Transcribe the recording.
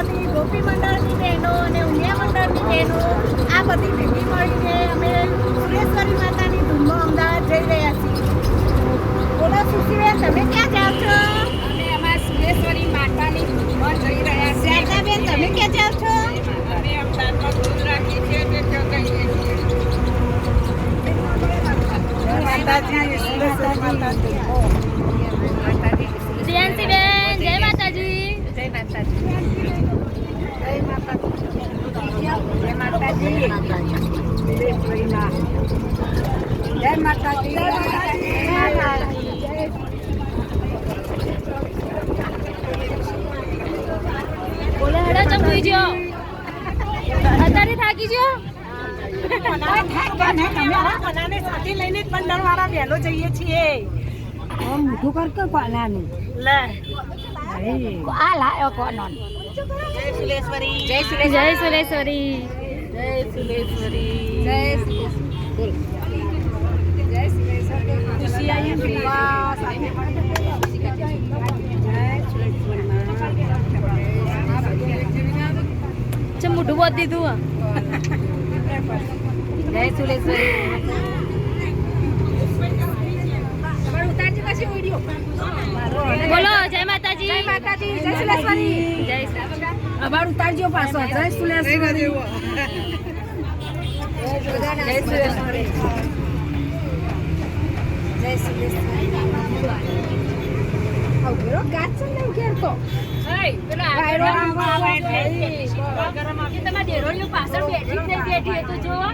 બધી ગોપી મંડળની બહેનો અને ઉમિયા મંડળની બહેનો આ બધી ભેગી મળીને અમે સુરેશ્વરી માતાની ધૂમમાં અમદાવાદ જઈ રહ્યા છીએ. બોલો સુશીબેન, તમે ક્યાં જાઓ છો? અમે અમારા સુરેશ્વરી માતાની ધૂમમાં જઈ રહ્યા છીએ. શારદાબેન, તમે ક્યાં જાઓ છો? અમે અમદાવાદમાં ધૂમ રાખી છે તે ત્યાં જઈએ છીએ. માતાજી, સુરેશ્વરી માતાજી. જયંતીબેન, જય માતાજી. જય માતાજી. જય માતાજી. જય માતાજી. સુરેશ્વરી માં. જય માતાજી. જય માતાજી. બોલે હેડા ચમકી ગયો. અત્યારે થાકી ગયો. મનાને સાથે લઈને જ મંડળવાળા વહેલો જઈએ છીએ. મોઢું કર કે પાલાનું. લે આ લાયો કોનો. જય સુરેશ્વરી. જય જય સુરેશ્વરી. જય સુરેશ્વરી. જય બોલ. જય સુરેશ્વરી. ખુશી આવી. વાહ, સાથે ચમ મોઢું બોત દીધું. જય સુરેશ્વરી. બોલો જય માતાજી. જય માતાજી. જય સુરેશ્વરી. જય અબાર ઉતારજો પાછો. જય સુરેશ્વરી. જય સુરેશ્વરી. જય સુરેશ્વરી. આવ ઘેરો કાચ છે ને ઘેર તો. પેલો વાયરો આગળ આવે તમારી દેરોળીઓ પાછળ બેઠી જ નહીં બેઠી એ તો જોવો.